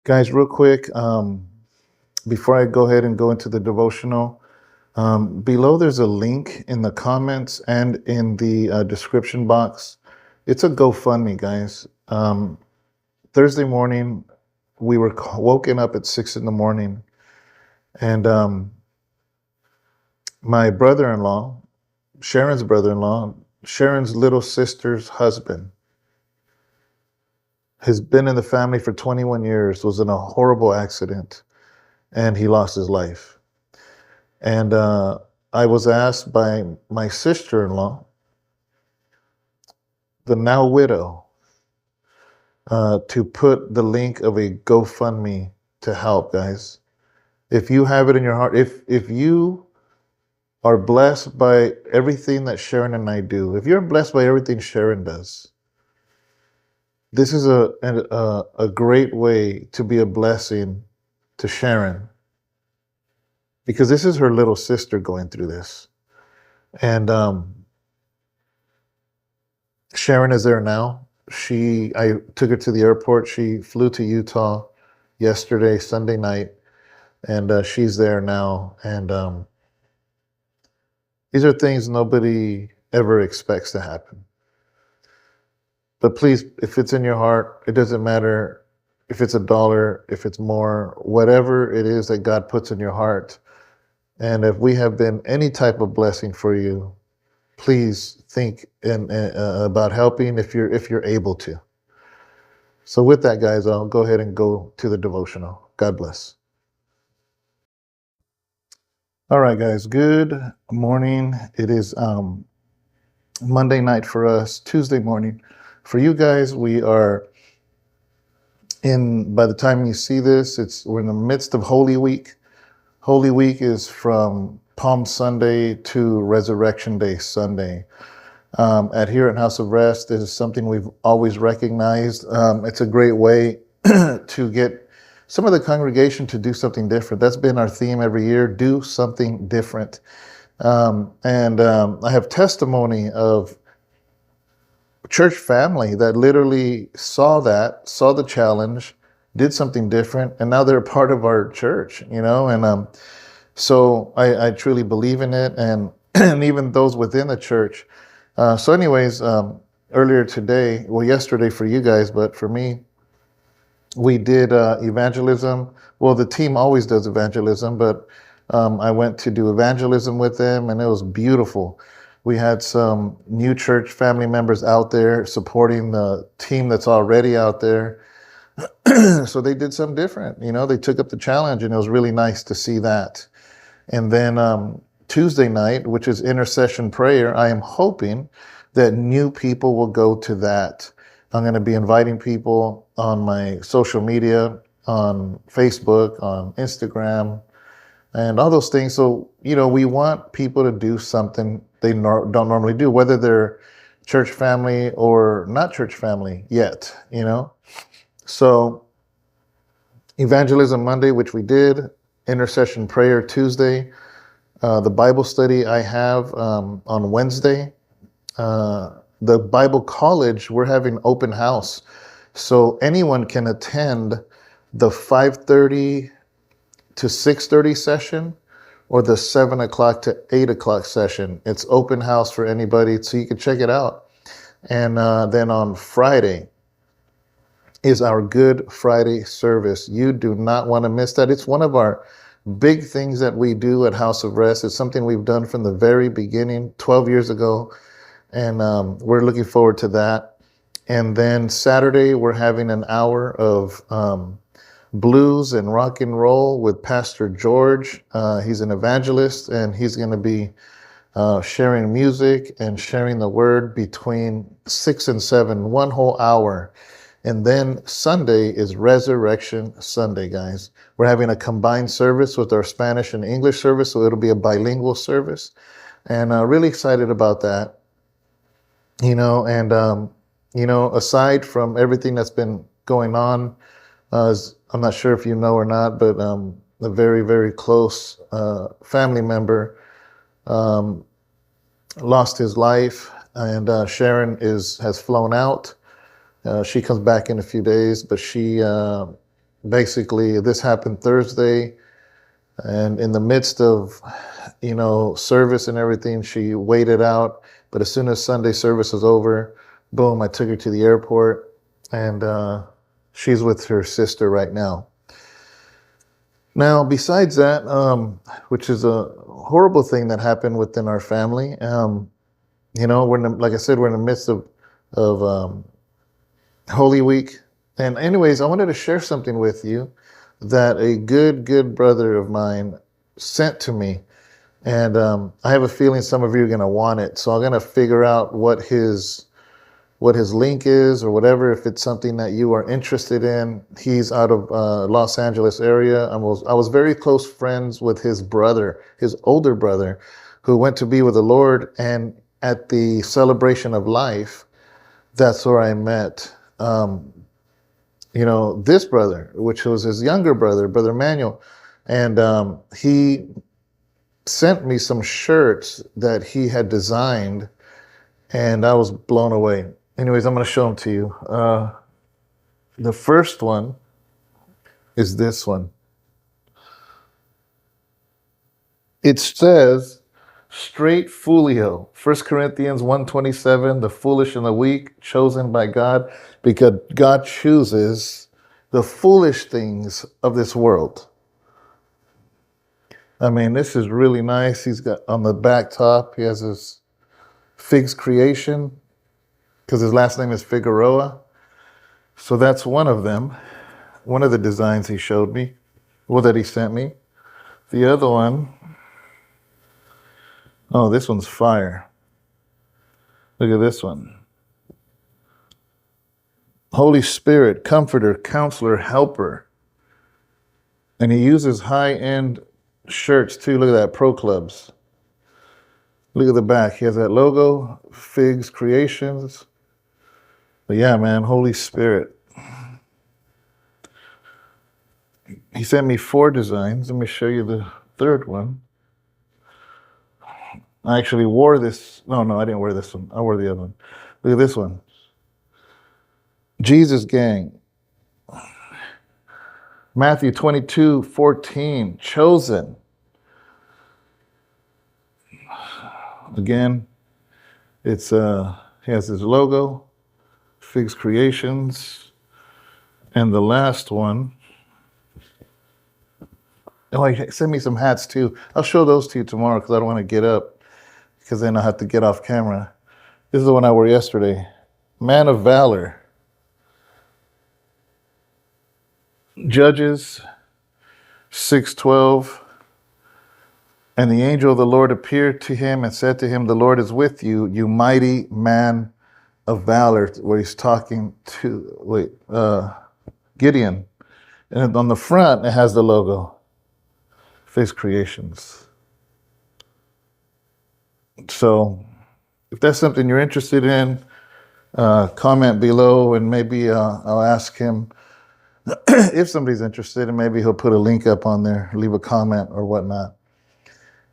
Guys, real quick, before I go ahead and go into the devotional, below there's a link in the comments and in the description box. It's a GoFundMe, guys. Thursday morning, we were woken up at 6 in the morning, and my brother-in-law, Sharon's brother-in-law, Sharon's little sister's husband, has been in the family for 21 years, was in a horrible accident, and he lost his life. And I was asked by my sister-in-law, the now widow, to put the link of a GoFundMe to help, guys. If you have it in your heart, if you are blessed by everything that Sharon and I do, if you're blessed by everything Sharon does, this is a great way to be a blessing to Sharon, because this is her little sister going through this. And Sharon is there now. I took her to the airport. She flew to Utah yesterday, Sunday night, and she's there now. And these are things nobody ever expects to happen. But please, if it's in your heart, it doesn't matter if it's $1, if it's more, whatever it is that God puts in your heart. And if we have been any type of blessing for you, please think about helping if you're able to. So with that, guys, I'll go ahead and go to the devotional. God bless. All right, guys, good morning. It is Monday night for us, Tuesday morning. For you guys, we are by the time you see this, we're in the midst of Holy Week. Holy Week is from Palm Sunday to Resurrection Day Sunday. Here at House of Rest, this is something we've always recognized. It's a great way to get some of the congregation to do something different. That's been our theme every year, do something different. I have testimony of church family that literally saw the challenge, did something different, and now they're part of our church, and so I truly believe in it, and even those within the church. So anyways, earlier today, yesterday for you guys, but for me, we did evangelism. Well, the team always does evangelism, but I went to do evangelism with them, and it was beautiful. We had some new church family members out there supporting the team that's already out there. So they did something different. They took up the challenge, and it was really nice to see that. And then Tuesday night, which is intercession prayer, I am hoping that new people will go to that. I'm going to be inviting people on my social media, on Facebook, on Instagram, and all those things. So, we want people to do something they don't normally do, whether they're church family or not church family yet, So evangelism Monday, which we did, intercession prayer Tuesday, the Bible study I have on Wednesday, the Bible college, we're having open house. So anyone can attend the 5:30 to 6:30 session or the 7 o'clock to 8 o'clock session. It's open house for anybody, so you can check it out. And then on Friday is our Good Friday service. You do not want to miss that. It's one of our big things that we do at House of Rest. It's something we've done from the very beginning, 12 years ago. And we're looking forward to that. And then Saturday, we're having an hour of blues and rock and roll with Pastor George. He's an evangelist, and he's going to be sharing music and sharing the word between 6 and 7, one whole hour. And then Sunday is Resurrection Sunday, guys. We're having a combined service with our Spanish and English service, so it'll be a bilingual service. And really excited about that. Aside from everything that's been going on, I'm not sure if you know or not, but a very, very close family member lost his life, and Sharon has flown out. She comes back in a few days, but she basically this happened Thursday, and in the midst of, service and everything, she waited out. But as soon as Sunday service was over, boom, I took her to the airport, and she's with her sister right now. Now, besides that, which is a horrible thing that happened within our family, like I said, we're in the midst of Holy Week. And anyways, I wanted to share something with you that a good brother of mine sent to me. And I have a feeling some of you are going to want it. So I'm going to figure out what his link is or whatever, if it's something that you are interested in. He's out of Los Angeles area. I was very close friends with his brother, his older brother, who went to be with the Lord. And at the celebration of life, that's where I met, this brother, which was his younger brother, Brother Manuel. And he sent me some shirts that he had designed, and I was blown away. Anyways, I'm going to show them to you. The first one is this one. It says, straight Fulio, 1 Corinthians 1:27, the foolish and the weak, chosen by God, because God chooses the foolish things of this world. I mean, this is really nice. He's got on the back top, he has his Figs creation, because his last name is Figueroa. So that's one of them, one of the designs he showed me, that he sent me. The other one, oh, this one's fire. Look at this one. Holy Spirit, Comforter, Counselor, Helper. And he uses high-end shirts too. Look at that, Pro Clubs. Look at the back. He has that logo, Figs Creations. But yeah, man, Holy Spirit. He sent me 4 designs. Let me show you the third one. I actually wore this. No, I didn't wear this one. I wore the other one. Look at this one. Jesus Gang. Matthew 22:14. Chosen. Again, it's he has his logo, Figs Creations, and the last one. Oh, he sent me some hats too. I'll show those to you tomorrow because I don't want to get up, because then I'll have to get off camera. This is the one I wore yesterday. Man of Valor. Judges 6:12. And the angel of the Lord appeared to him and said to him, the Lord is with you, you mighty man of valor, where he's talking to Gideon. And on the front, it has the logo, Figs Creations. So if that's something you're interested in, comment below, and maybe I'll ask him if somebody's interested, and maybe he'll put a link up on there, leave a comment or whatnot.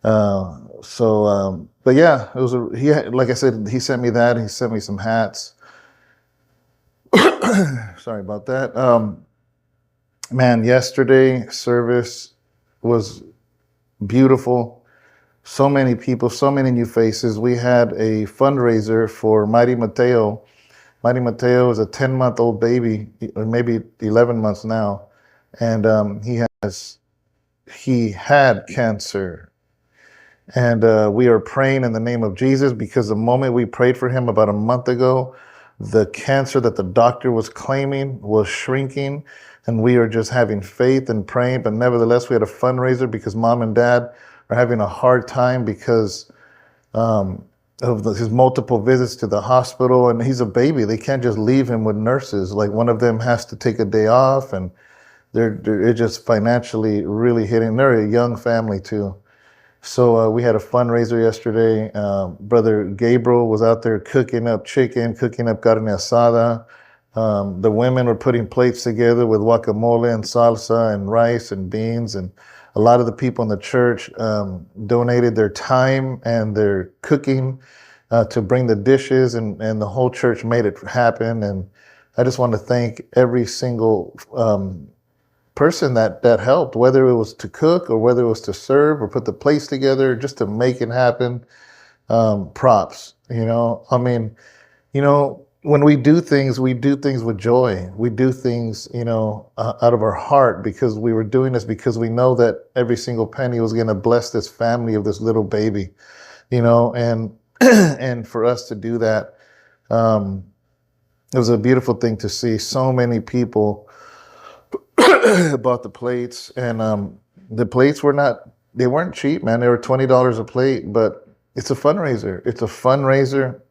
But yeah, like I said, he sent me that. He sent me some hats. Sorry about that. Man, yesterday service was beautiful. So many people, so many new faces. We had a fundraiser for Mighty Mateo. Mighty Mateo is a 10-month-old baby, or maybe 11 months now. And he had cancer. And we are praying in the name of Jesus, because the moment we prayed for him about a month ago, the cancer that the doctor was claiming was shrinking, and we are just having faith and praying. But nevertheless, we had a fundraiser because Mom and Dad are having a hard time because of his multiple visits to the hospital, and he's a baby. They can't just leave him with nurses. Like, one of them has to take a day off, and they're just financially really hitting. They're a young family too. So we had a fundraiser yesterday. Brother Gabriel was out there cooking up chicken, cooking up carne asada. The women were putting plates together with guacamole and salsa and rice and beans. And a lot of the people in the church donated their time and their cooking to bring the dishes, and the whole church made it happen. And I just want to thank every single person that helped, whether it was to cook or whether it was to serve or put the plates together just to make it happen. Props, I mean, when we do things with joy. We do things, out of our heart, because we were doing this because we know that every single penny was going to bless this family of this little baby, and and for us to do that, it was a beautiful thing to see. So many people bought the plates, and the plates they weren't cheap, man. They were $20 a plate, but it's a fundraiser. It's a fundraiser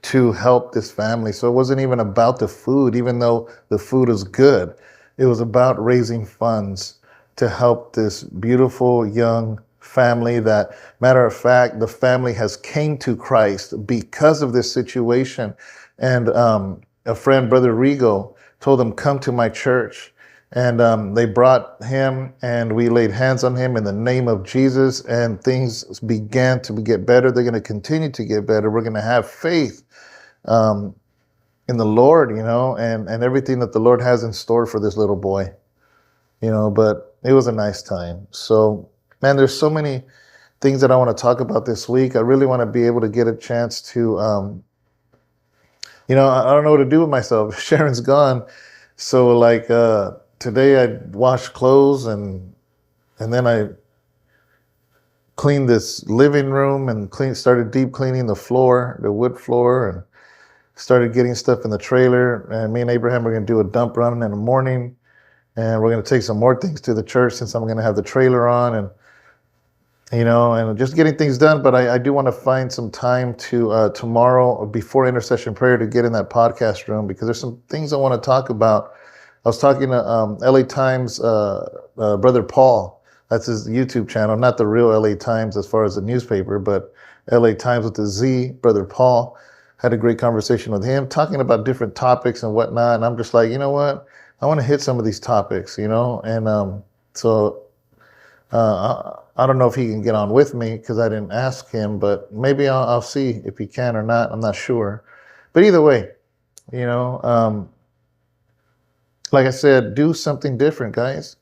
to help this family. So it wasn't even about the food, even though the food is good. It was about raising funds to help this beautiful young family that, matter of fact, the family has came to Christ because of this situation. And a friend, Brother Rigo, told them, come to my church. And they brought him, and we laid hands on him in the name of Jesus, and things began to get better. They're going to continue to get better. We're going to have faith in the Lord, and everything that the Lord has in store for this little boy, but it was a nice time. So, man, there's so many things that I want to talk about this week. I really want to be able to get a chance to, I don't know what to do with myself. Sharon's gone. So like, today I washed clothes and then I cleaned this living room and started deep cleaning the floor, the wood floor, and started getting stuff in the trailer. And me and Abraham are going to do a dump run in the morning, and we're going to take some more things to the church since I'm going to have the trailer on, and and just getting things done. But I do want to find some time to tomorrow before intercession prayer to get in that podcast room, because there's some things I want to talk about. I was talking to LA Times Brother Paul. That's his YouTube channel, not the real LA Times as far as the newspaper, but LA Times with the Z, Brother Paul. Had a great conversation with him, talking about different topics and whatnot. And I'm just like, you know what? I want to hit some of these topics, and so I don't know if he can get on with me because I didn't ask him, but maybe I'll see if he can or not. I'm not sure. But either way, like I said, do something different, guys.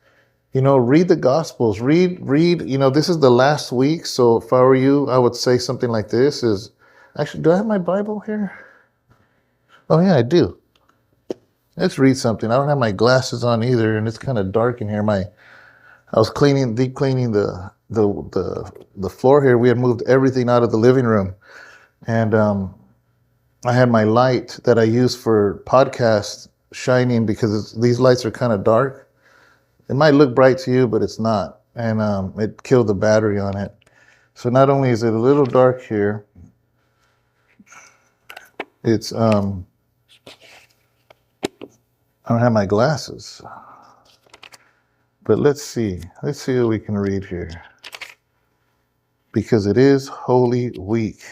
Read the Gospels. Read, this is the last week. So if I were you, I would say something like this is, actually, do I have my Bible here? Oh, yeah, I do. Let's read something. I don't have my glasses on either, and it's kind of dark in here. I was deep cleaning the floor here. We had moved everything out of the living room, and I had my light that I use for podcasts shining because these lights are kind of dark. It might look bright to you, but it's not, and it killed the battery on it. So not only is it a little dark here, it's I don't have my glasses. But let's see what we can read here, because it is Holy Week.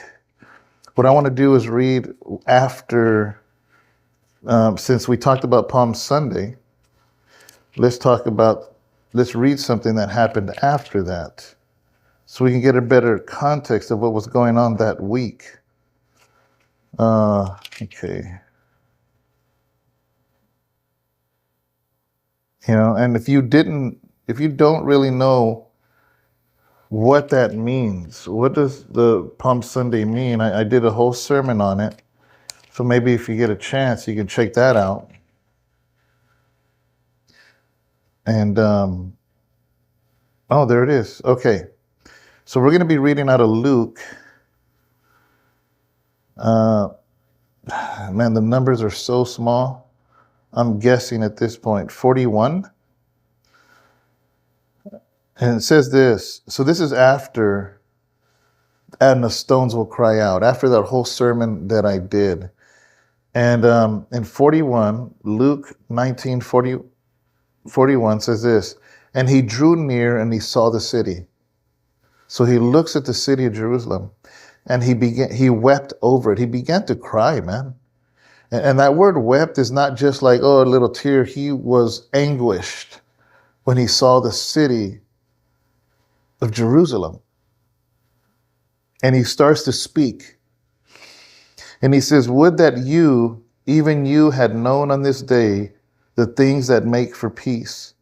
What I want to do is read after, since we talked about Palm Sunday, let's read something that happened after that, so we can get a better context of what was going on that week. Okay. And if you don't really know what that means, what does the Palm Sunday mean? I did a whole sermon on it. So maybe if you get a chance, you can check that out. And, oh, there it is. Okay. So we're going to be reading out of Luke. Man, the numbers are so small. I'm guessing at this point, 41. And it says this. So this is after, and the stones will cry out, after that whole sermon that I did. And in 41, Luke 19:41 says this, and he drew near and he saw the city. So he looks at the city of Jerusalem, and he wept over it. He began to cry, man. And that word wept is not just like, oh, a little tear. He was anguished when he saw the city of Jerusalem. And he starts to speak. And he says, would that you, even you, had known on this day the things that make for peace,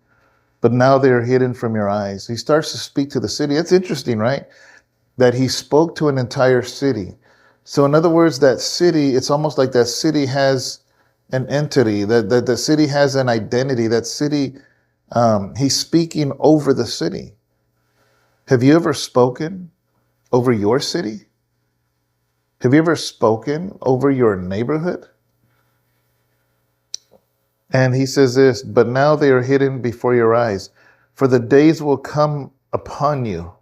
but now they are hidden from your eyes. He starts to speak to the city. It's interesting, right? That he spoke to an entire city. So in other words, that city, it's almost like that city has an entity, that the city has an identity. That city, he's speaking over the city. Have you ever spoken over your city? Have you ever spoken over your neighborhood? And he says this, but now they are hidden before your eyes, for the days will come upon you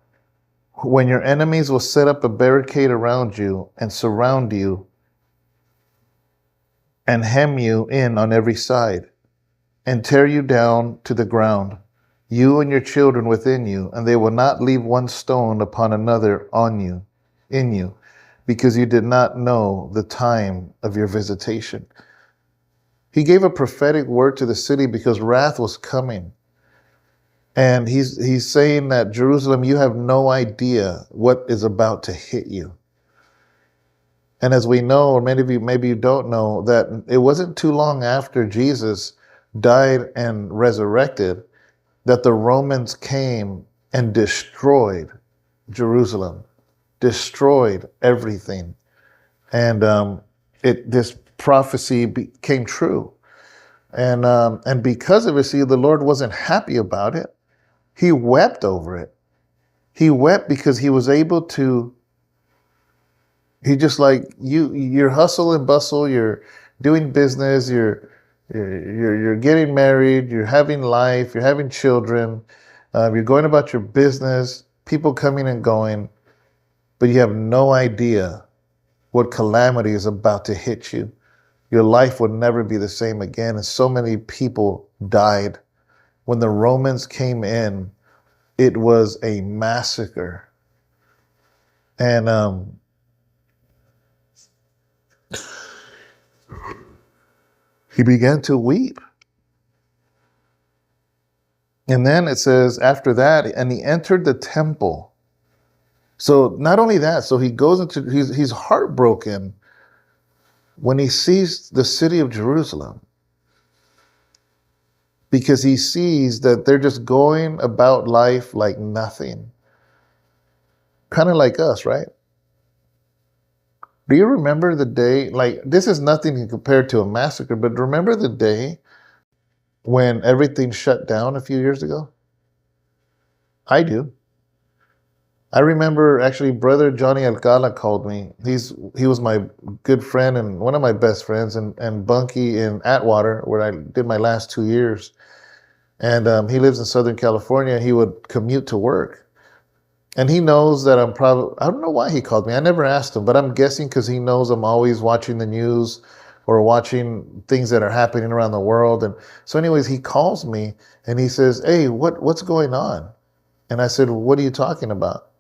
when your enemies will set up a barricade around you and surround you and hem you in on every side and tear you down to the ground, you and your children within you, and they will not leave one stone upon another in you, because you did not know the time of your visitation. He gave a prophetic word to the city because wrath was coming. And he's saying that Jerusalem, you have no idea what is about to hit you. And as we know, or many of you, maybe you don't know, that it wasn't too long after Jesus died and resurrected that the Romans came and destroyed Jerusalem, destroyed everything. And this prophecy came true. And because of it, see, the Lord wasn't happy about it. He wept over it. He wept because he was able to, he just like, you're hustle and bustle, you're doing business, you're getting married, you're having life, you're having children, you're going about your business, people coming and going, but you have no idea what calamity is about to hit you. Your life would never be the same again. And so many people died. When the Romans came in, it was a massacre. And he began to weep. And then it says, after that, and he entered the temple. So not only that, so he goes into, he's heartbroken when he sees the city of Jerusalem, because he sees that they're just going about life like nothing. Kind of like us, right? Do you remember the day, like this is nothing compared to a massacre, but remember the day when everything shut down a few years ago? I do. I remember actually Brother Johnny Alcala called me. He was my good friend and one of my best friends, and Bunky in Atwater, where I did my last 2 years. And he lives in Southern California. He would commute to work. And he knows that I'm probably, I don't know why he called me. I never asked him, but I'm guessing because he knows I'm always watching the news or watching things that are happening around the world. And so anyways, he calls me and he says, hey, what's going on? And I said, well, what are you talking about?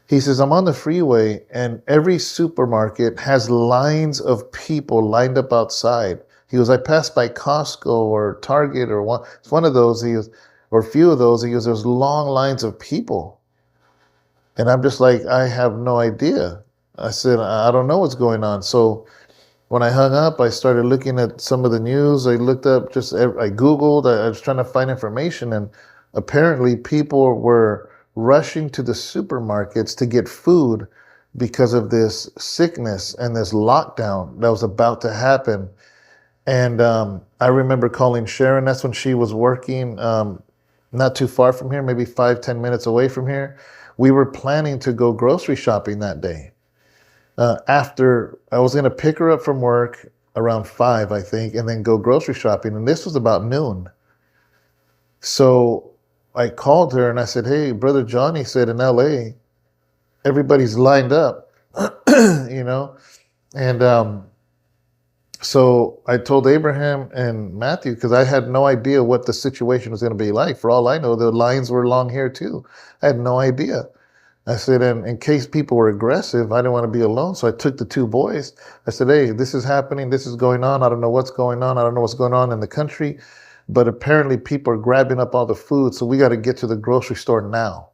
He says, I'm on the freeway and every supermarket has lines of people lined up outside. He goes, I passed by Costco or Target or one of those, he goes, or a few of those. He goes, there's long lines of people. And I'm just like, I have no idea. I said, I don't know what's going on. So when I hung up, I started looking at some of the news. I looked up, I Googled, I was trying to find information. And apparently people were rushing to the supermarkets to get food because of this sickness and this lockdown that was about to happen. And I remember calling Sharon. That's when she was working not too far from here, maybe 5-10 minutes away from here. We were planning to go grocery shopping that day. After I was going to pick her up from work around 5, I think, and then go grocery shopping. And this was about noon. So I called her and I said, hey, Brother Johnny said in LA, everybody's lined up, you know? And so I told Abraham and Matthew, because I had no idea what the situation was going to be like. For all I know, the lines were long here too. I had no idea. I said, and in case people were aggressive, I didn't want to be alone. So I took the 2 boys. I said, hey, this is happening. This is going on. I don't know what's going on. I don't know what's going on in the country. But apparently people are grabbing up all the food. So we got to get to the grocery store now.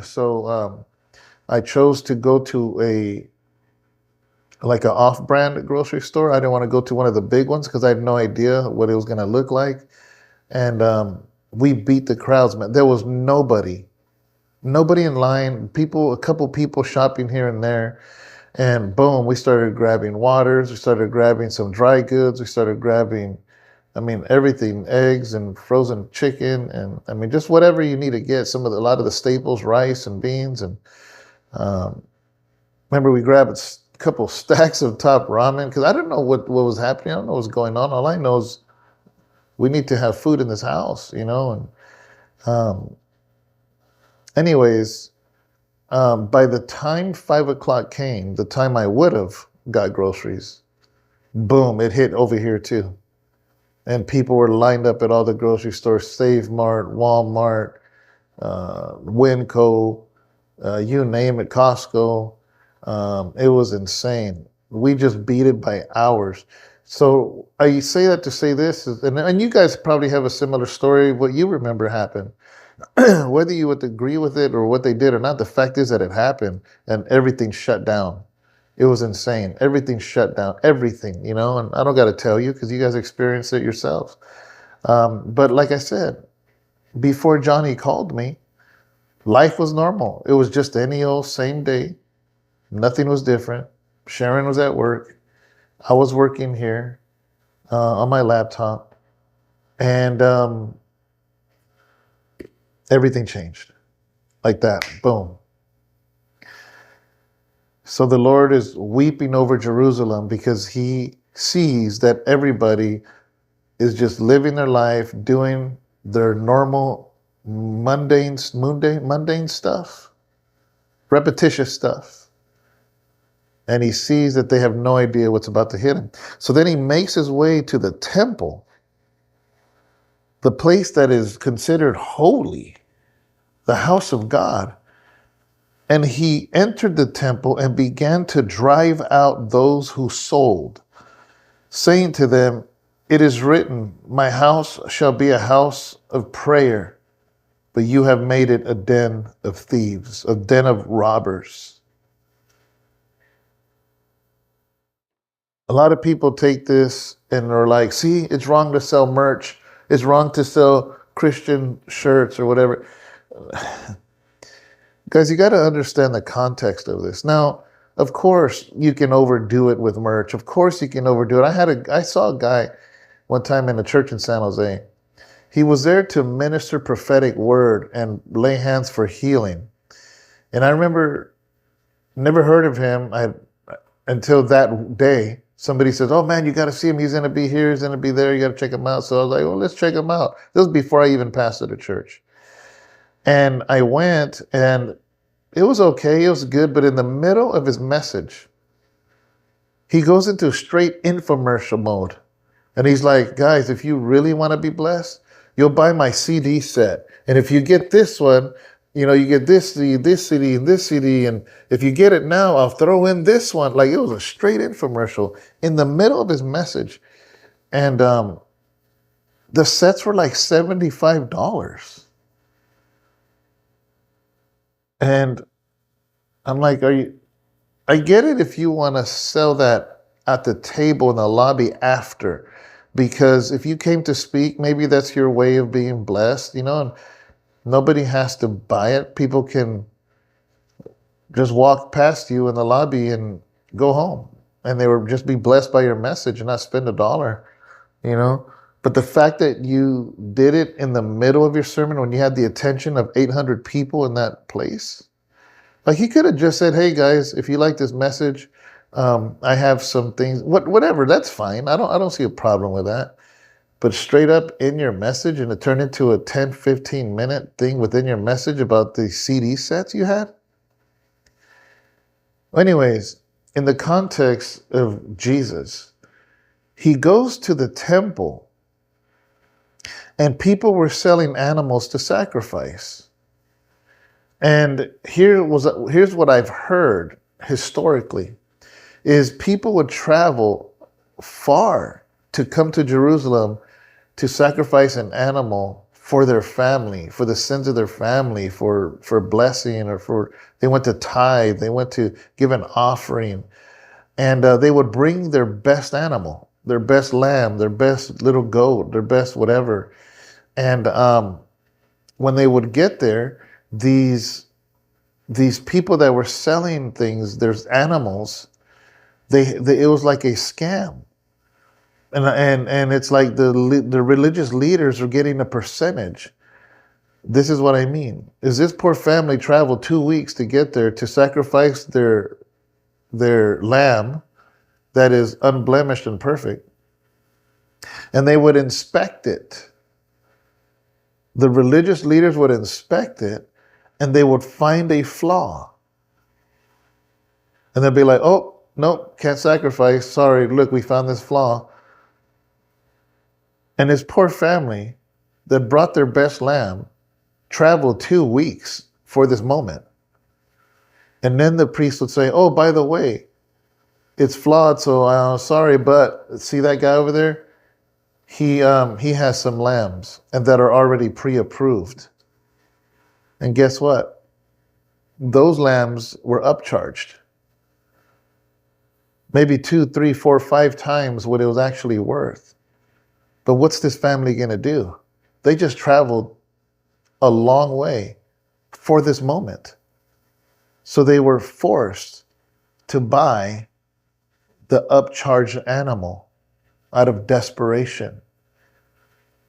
So I chose to go to an off-brand grocery store. I didn't want to go to one of the big ones because I had no idea what it was going to look like. And we beat the crowds, man. There was nobody in line, a couple people shopping here and there. And boom, we started grabbing waters. We started grabbing some dry goods. We started grabbing, I mean, everything, eggs and frozen chicken. And I mean, just whatever you need to get. A lot of the staples, rice and beans. And remember, we grabbed a couple stacks of top ramen because I didn't know what was happening. I don't know what's going on. All I know is we need to have food in this house, you know. And anyways, by the time 5 o'clock came, the time I would have got groceries, boom, it hit over here too. And people were lined up at all the grocery stores, Save Mart, Walmart, Winco, you name it, Costco. It was insane. We just beat it by hours. So I say that to say this, and you guys probably have a similar story, what you remember happened. Whether you would agree with it or what they did or not, the fact is that it happened and everything shut down. It was insane. Everything shut down, everything, you know, and I don't got to tell you because you guys experienced it yourselves. But like I said, before Johnny called me, life was normal. It was just any old same day. Nothing was different. Sharon was at work. I was working here on my laptop. And everything changed like that. Boom. So the Lord is weeping over Jerusalem because he sees that everybody is just living their life, doing their normal, mundane stuff, repetitious stuff. And he sees that they have no idea what's about to hit him. So then he makes his way to the temple, the place that is considered holy, the house of God. And he entered the temple and began to drive out those who sold, saying to them, "It is written, my house shall be a house of prayer, but you have made it a den of thieves, a den of robbers." A lot of people take this and they're like, see, it's wrong to sell merch. It's wrong to sell Christian shirts or whatever. Guys, you got to understand the context of this. Now, of course, you can overdo it with merch. Of course, you can overdo it. I saw a guy one time in a church in San Jose. He was there to minister prophetic word and lay hands for healing. And I remember, never heard of him until that day. Somebody says, "Oh man, you got to see him. He's going to be here. He's going to be there. You got to check him out." So I was like, "Well, let's check him out." This was before I even pastored a church. And I went, and it was okay. It was good. But in the middle of his message, he goes into straight infomercial mode. And he's like, "Guys, if you really want to be blessed, you'll buy my CD set. And if you get this one, you know, you get this CD, this CD, and this CD. And if you get it now, I'll throw in this one." Like, it was a straight infomercial in the middle of his message. And the sets were like $75. And I'm like, I get it if you want to sell that at the table in the lobby after, because if you came to speak, maybe that's your way of being blessed, you know, and nobody has to buy it. People can just walk past you in the lobby and go home, and they would just be blessed by your message and not spend $1, you know. But the fact that you did it in the middle of your sermon when you had the attention of 800 people in that place, like, he could have just said, "Hey guys, if you like this message, I have some things," whatever, that's fine. I don't see a problem with that. But straight up in your message, and it turned into a 10, 15 minute thing within your message about the CD sets you had. Anyways, in the context of Jesus, he goes to the temple and people were selling animals to sacrifice. And here's what I've heard historically, is people would travel far to come to Jerusalem to sacrifice an animal for their family, for the sins of their family, for blessing, or they went to tithe, they went to give an offering, and they would bring their best animal, their best lamb, their best little goat, their best whatever, And when they would get there, these people that were selling things, there's animals, it was like a scam. And it's like the religious leaders are getting a percentage. This is what I mean. Is this poor family traveled 2 weeks to get there to sacrifice their lamb that is unblemished and perfect, and they would inspect it. The religious leaders would inspect it, and they would find a flaw. And they'd be like, oh, nope, can't sacrifice. Sorry, look, we found this flaw. And this poor family that brought their best lamb traveled 2 weeks for this moment. And then the priest would say, oh, by the way, it's flawed, so sorry, but see that guy over there? He has some lambs and that are already pre-approved. And guess what? Those lambs were upcharged. Maybe 2, 3, 4, 5 times what it was actually worth. But what's this family going to do? They just traveled a long way for this moment. So they were forced to buy the upcharged animal out of desperation.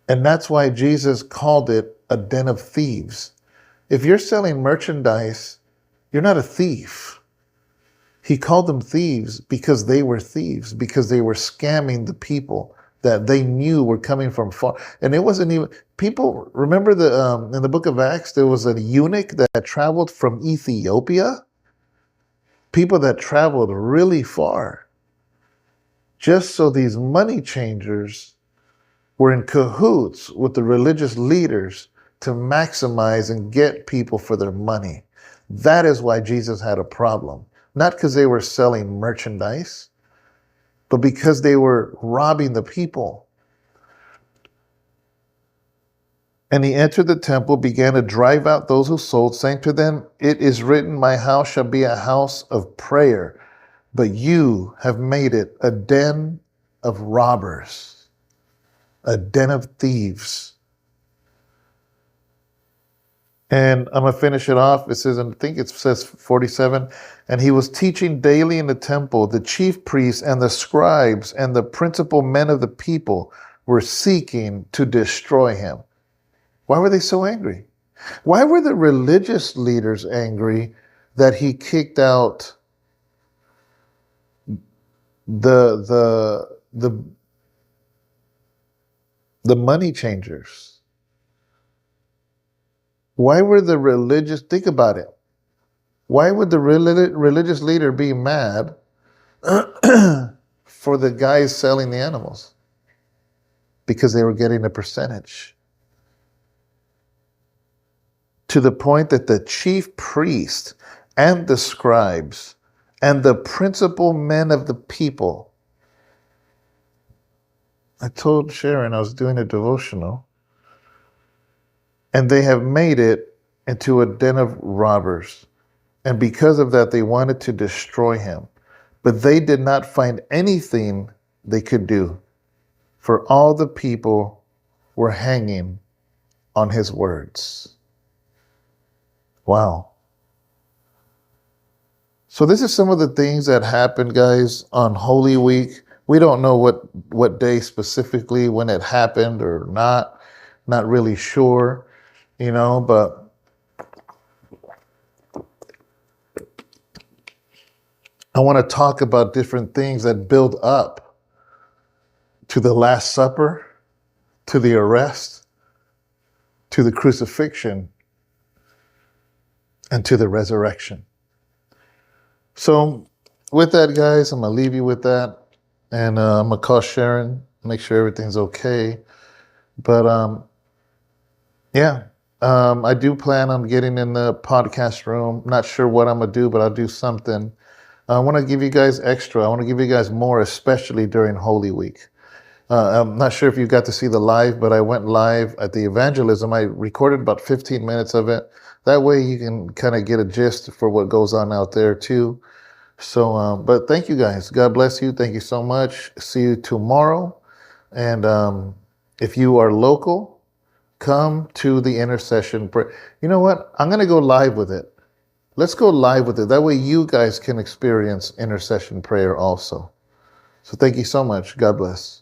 And that's why Jesus called it a den of thieves. If you're selling merchandise, you're not a thief. He called them thieves because they were thieves, because they were scamming the people that they knew were coming from far. And it wasn't even, people, remember in the book of Acts, there was a eunuch that traveled from Ethiopia? People that traveled really far, just so these money changers were in cahoots with the religious leaders to maximize and get people for their money. That is why Jesus had a problem. Not because they were selling merchandise, but because they were robbing the people. And he entered the temple, began to drive out those who sold, saying to them, it is written, my house shall be a house of prayer, but you have made it a den of robbers, a den of thieves. And I'm going to finish it off. It says, and I think it says 47, and he was teaching daily in the temple. The chief priests and the scribes and the principal men of the people were seeking to destroy him. Why were they so angry? Why were the religious leaders angry that he kicked out the money changers? Why were the religious, think about it. Why would the religious leader be mad for the guys selling the animals? Because they were getting a percentage. To the point that the chief priest and the scribes and the principal men of the people, I told Sharon I was doing a devotional, and they have made it into a den of robbers. And because of that, they wanted to destroy him. But they did not find anything they could do, for all the people were hanging on his words. Wow. So this is some of the things that happened, guys, on Holy Week. We don't know what day specifically when it happened or not. Not really sure, but I want to talk about different things that build up to the Last Supper, to the arrest, to the crucifixion, and to the resurrection. So with that, guys, I'm going to leave you with that. And I'm going to call Sharon, make sure everything's okay. But I do plan on getting in the podcast room. Not sure what I'm going to do, but I'll do something. I want to give you guys extra. I want to give you guys more, especially during Holy Week. I'm not sure if you got to see the live, but I went live at the evangelism. I recorded about 15 minutes of it. That way you can kind of get a gist for what goes on out there too. So, but thank you guys. God bless you. Thank you so much. See you tomorrow. And if you are local, Come to the intercession prayer. You know what? I'm going to go live with it. Let's go live with it. That way you guys can experience intercession prayer also. So thank you so much. God bless.